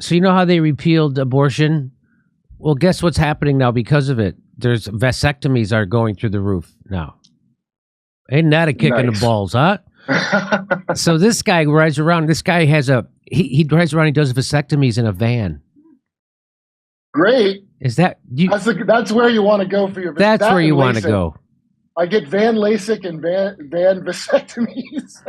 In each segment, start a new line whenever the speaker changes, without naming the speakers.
So you know how they repealed abortion? Well, guess what's happening now because of it? There's vasectomies are going through the roof now. Ain't that a kick in the balls, huh? So this guy rides around. This guy has he drives around. He does vasectomies in a van.
Great.
Is that
that's where you want to go for your?
That's where you want to go.
I get van LASIK and van vasectomies.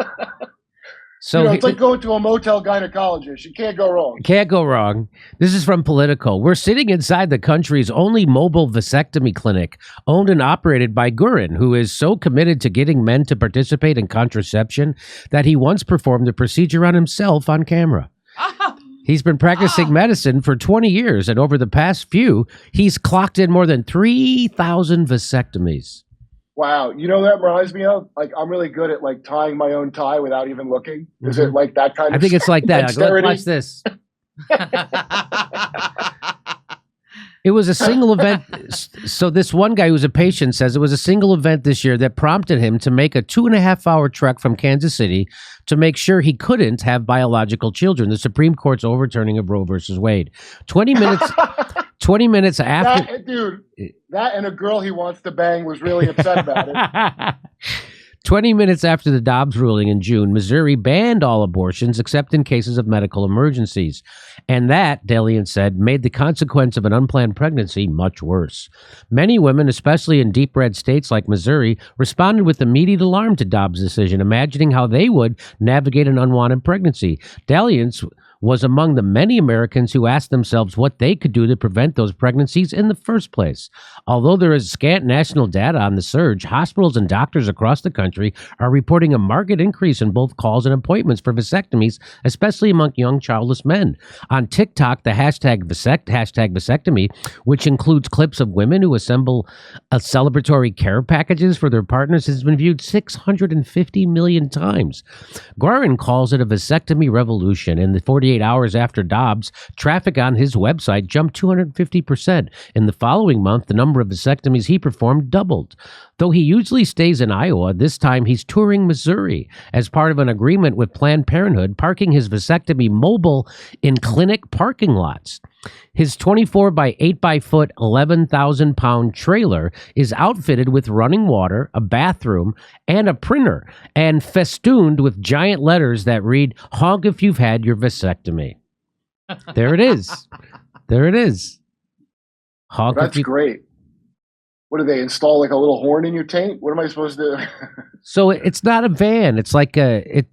So
it's like going to a motel gynecologist. You can't go wrong.
Can't go wrong. This is from Politico. We're sitting inside the country's only mobile vasectomy clinic, owned and operated by Guarín, who is so committed to getting men to participate in contraception that he once performed the procedure on himself on camera. He's been practicing medicine for 20 years, and over the past few, he's clocked in more than 3,000 vasectomies.
Wow, you know that reminds me of? Like, I'm really good at like tying my own tie without even looking. Is it like that kind of?
I think it's like that. Like, watch this. It was a single event. So this one guy who's a patient says it was a single event this year that prompted him to make a 2.5-hour trek from Kansas City to make sure he couldn't have biological children. The Supreme Court's overturning of Roe versus Wade. 20 minutes after.
That and a girl he wants to bang was really upset about it.
20 minutes after the Dobbs ruling in June, Missouri banned all abortions except in cases of medical emergencies. And that, Delian said, made the consequence of an unplanned pregnancy much worse. Many women, especially in deep red states like Missouri, responded with immediate alarm to Dobbs' decision, imagining how they would navigate an unwanted pregnancy. Delian's was among the many Americans who asked themselves what they could do to prevent those pregnancies in the first place. Although there is scant national data on the surge, hospitals and doctors across the country are reporting a marked increase in both calls and appointments for vasectomies, especially among young childless men. On TikTok, the hashtag vasectomy, which includes clips of women who assemble celebratory care packages for their partners, has been viewed 650 million times. Guarín calls it a vasectomy revolution. In the 48 hours after Dobbs, traffic on his website jumped 250%. In the following month, the number of vasectomies he performed doubled. Though he usually stays in Iowa, this time he's touring Missouri as part of an agreement with Planned Parenthood, parking his vasectomy mobile in clinic parking lots. His 24 by 8 by foot, 11,000 pound trailer is outfitted with running water, a bathroom, and a printer, and festooned with giant letters that read, "Honk if you've had your vasectomy." There it is. There it is. Honk.
That's great. What do they install? Like a little horn in your taint? What am I supposed to do?
So it's not a van. It's like a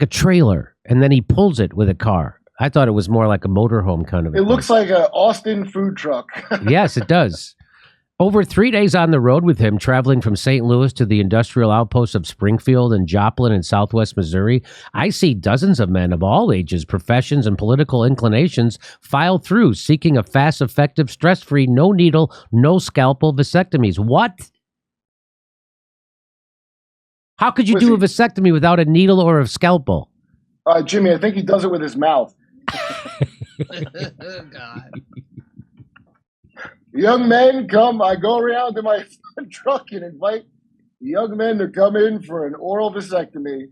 trailer, and then he pulls it with a car. I thought it was more like a motorhome kind of.
It looks like an Austin food truck.
Yes, it does. Over 3 days on the road with him, traveling from St. Louis to the industrial outposts of Springfield and Joplin in southwest Missouri, I see dozens of men of all ages, professions, and political inclinations file through, seeking a fast, effective, stress-free, no needle, no scalpel vasectomies. What? How could you do a vasectomy without a needle or a scalpel?
Jimmy, I think he does it with his mouth.
God.
Young men, come. I go around to my truck and invite young men to come in for an oral vasectomy.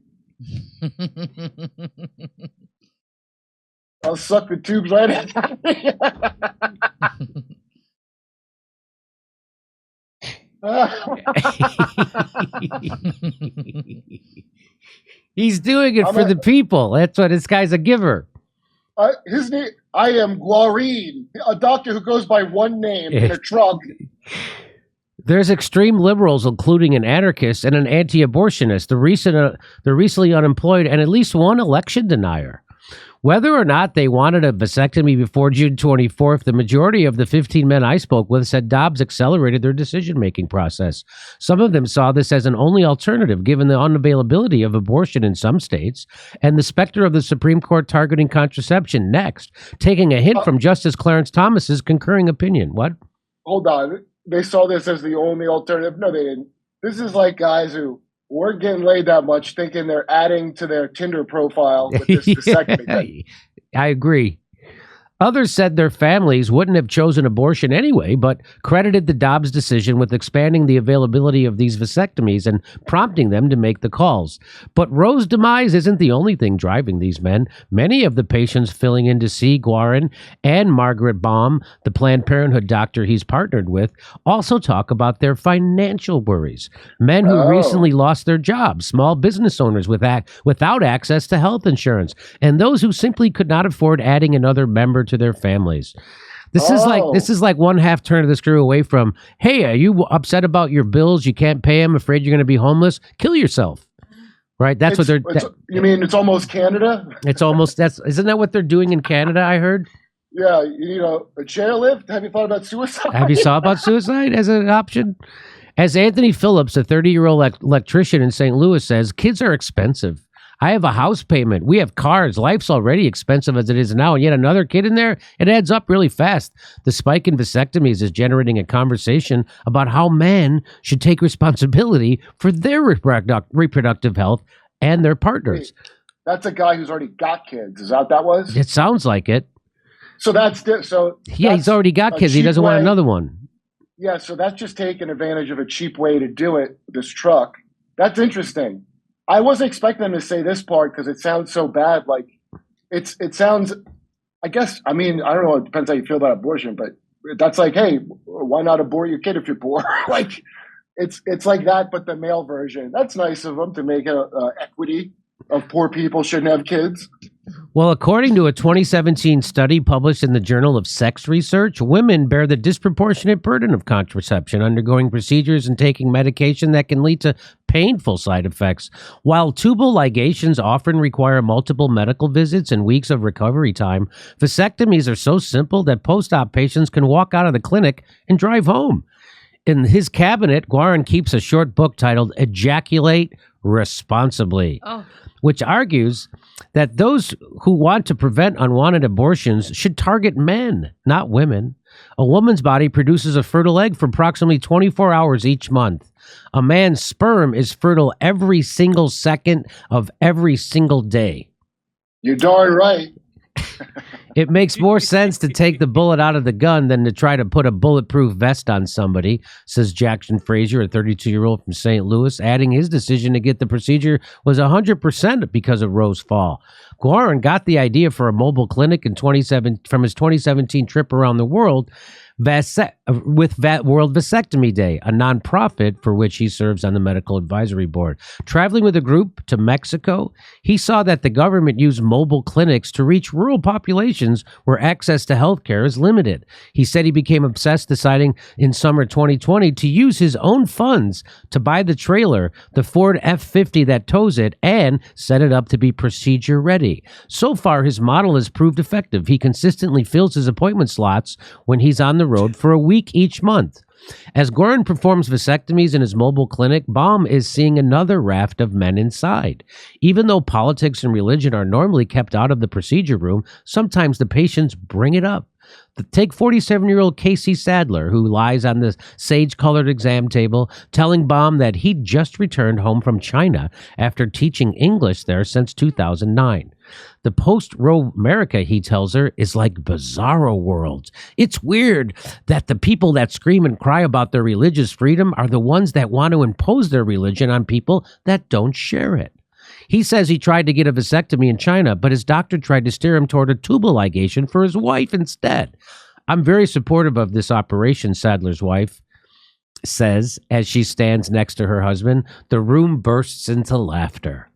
I'll suck the tubes right out.
He's doing it for the people. That's what this guy's a giver.
His name, I am Guarín, a doctor who goes by one name in a truck.
There's extreme liberals, including an anarchist and an anti-abortionist, the recently unemployed, and at least one election denier. Whether or not they wanted a vasectomy before June 24th, the majority of the 15 men I spoke with said Dobbs accelerated their decision-making process. Some of them saw this as an only alternative given the unavailability of abortion in some states and the specter of the Supreme Court targeting contraception next, taking a hint from Justice Clarence Thomas's concurring opinion. What?
Hold on. They saw this as the only alternative? No, they didn't. This is like guys who weren't getting laid that much, thinking they're adding to their Tinder profile with this vasectomy.
I agree. Others said their families wouldn't have chosen abortion anyway, but credited the Dobbs decision with expanding the availability of these vasectomies and prompting them to make the calls. But Roe's demise isn't the only thing driving these men. Many of the patients filling in to see Guarín and Margaret Baum, the Planned Parenthood doctor he's partnered with, also talk about their financial worries. Men who recently lost their jobs, small business owners without access to health insurance, and those who simply could not afford adding another member to their families. This is like one half turn of the screw away from, hey, are you upset about your bills? You can't pay them, afraid you're going to be homeless? Kill yourself. Right? That's what they're...
You mean it's almost Canada?
Isn't that what they're doing in Canada, I heard?
Yeah, you need a chairlift? Have you thought about suicide?
Have you thought about suicide as an option? As Anthony Phillips, a 30-year-old electrician in St. Louis, says, kids are expensive. I have a house payment. We have cars. Life's already expensive as it is now. And yet another kid in there, it adds up really fast. The spike in vasectomies is generating a conversation about how men should take responsibility for their reproductive health and their partners.
Wait, that's a guy who's already got kids. Is that what that was?
It sounds like it.
So
he's already got kids. He doesn't want another one.
Yeah, so that's just taking advantage of a cheap way to do it, this truck. That's interesting. I wasn't expecting them to say this part because it sounds so bad. Like it sounds, I guess, I mean, I don't know. It depends how you feel about abortion, but that's like, hey, why not abort your kid if you're poor? Like it's like that, but the male version. That's nice of them to make equity of poor people shouldn't have kids.
Well, according to a 2017 study published in the Journal of Sex Research, women bear the disproportionate burden of contraception, undergoing procedures and taking medication that can lead to painful side effects. While tubal ligations often require multiple medical visits and weeks of recovery time, vasectomies are so simple that post-op patients can walk out of the clinic and drive home. In his cabinet, Guarín keeps a short book titled Ejaculate Responsibly, which argues that those who want to prevent unwanted abortions should target men, not women. A woman's body produces a fertile egg for approximately 24 hours each month. A man's sperm is fertile every single second of every single day.
You're darn right.
It makes more sense to take the bullet out of the gun than to try to put a bulletproof vest on somebody, says Jackson Frazier, a 32-year-old from St. Louis, adding his decision to get the procedure was 100% because of Roe's fall. Guarín got the idea for a mobile clinic in from his 2017 trip around the world with World Vasectomy Day, a nonprofit for which he serves on the medical advisory board. Traveling with a group to Mexico, he saw that the government used mobile clinics to reach rural populations where access to health care is limited. He said he became obsessed, deciding in summer 2020 to use his own funds to buy the trailer, the Ford F-50 that tows it, and set it up to be procedure ready. So far, his model has proved effective. He consistently fills his appointment slots when he's on the road for a week each month. As Guarín performs vasectomies in his mobile clinic, Baum is seeing another raft of men inside. Even though politics and religion are normally kept out of the procedure room, sometimes the patients bring it up. Take 47-year-old Casey Sadler, who lies on the sage-colored exam table, telling Baum that he'd just returned home from China after teaching English there since 2009. The post-Roe America, he tells her, is like bizarro world. It's weird that the people that scream and cry about their religious freedom are the ones that want to impose their religion on people that don't share it. He says he tried to get a vasectomy in China, but his doctor tried to steer him toward a tubal ligation for his wife instead. I'm very supportive of this operation, Sadler's wife says as she stands next to her husband. The room bursts into laughter.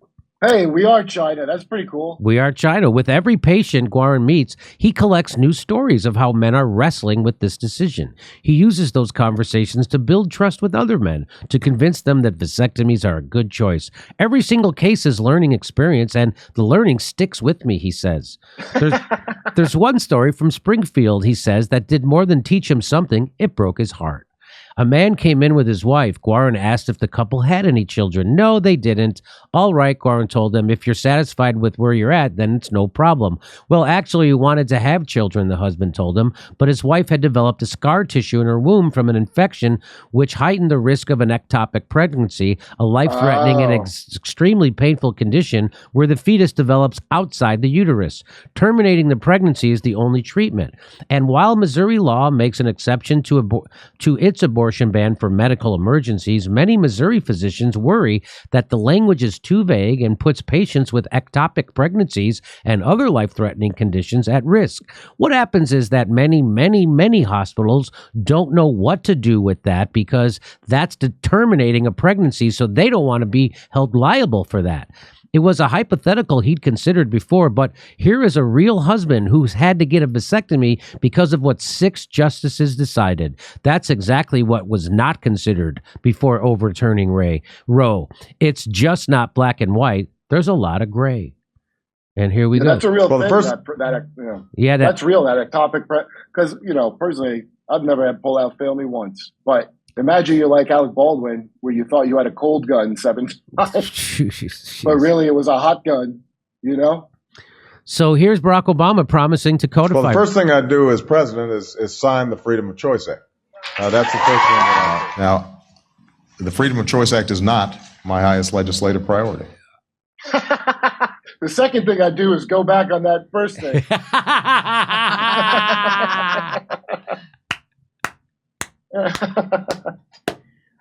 Hey, we are China. That's pretty cool.
We are China. With every patient Guarín meets, he collects new stories of how men are wrestling with this decision. He uses those conversations to build trust with other men, to convince them that vasectomies are a good choice. Every single case is learning experience, and the learning sticks with me, he says. There's one story from Springfield, he says, that did more than teach him something. It broke his heart. A man came in with his wife. Guarín asked if the couple had any children. No, they didn't. All right, Guarín told them, if you're satisfied with where you're at, then it's no problem. Well, actually, he wanted to have children, the husband told him, but his wife had developed a scar tissue in her womb from an infection which heightened the risk of an ectopic pregnancy, a life-threatening and extremely painful condition where the fetus develops outside the uterus. Terminating the pregnancy is the only treatment. And while Missouri law makes an exception to its abortion ban for medical emergencies, many Missouri physicians worry that the language is too vague and puts patients with ectopic pregnancies and other life-threatening conditions at risk. What happens is that many hospitals don't know what to do with that because that's terminating a pregnancy, so they don't want to be held liable for that. It was a hypothetical he'd considered before, but here is a real husband who's had to get a vasectomy because of what 6 justices decided. That's exactly what was not considered before overturning Roe. It's just not black and white. There's a lot of gray. And here we go.
That's a real thing. That's real, that ectopic, because, personally, I've never had pull-out fail me once, but imagine you're like Alec Baldwin, where you thought you had a cold gun 7 times, but really it was a hot gun,
So
here's Barack Obama promising to codify.
Well, the first thing I do as president is sign the Freedom of Choice Act. That's the first thing that I... Now, the Freedom of Choice Act is not my highest legislative priority.
The second thing I do is go back on that first thing.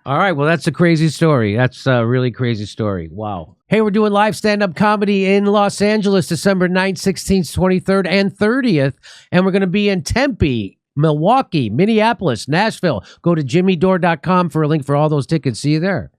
All right, well, that's a crazy story. That's a really crazy story. Wow. Hey, we're doing live stand-up comedy in Los Angeles, December 9th, 16th, 23rd, and 30th. And we're going to be in Tempe, Milwaukee, Minneapolis, Nashville. Go to jimmydore.com for a link for all those tickets. See you there.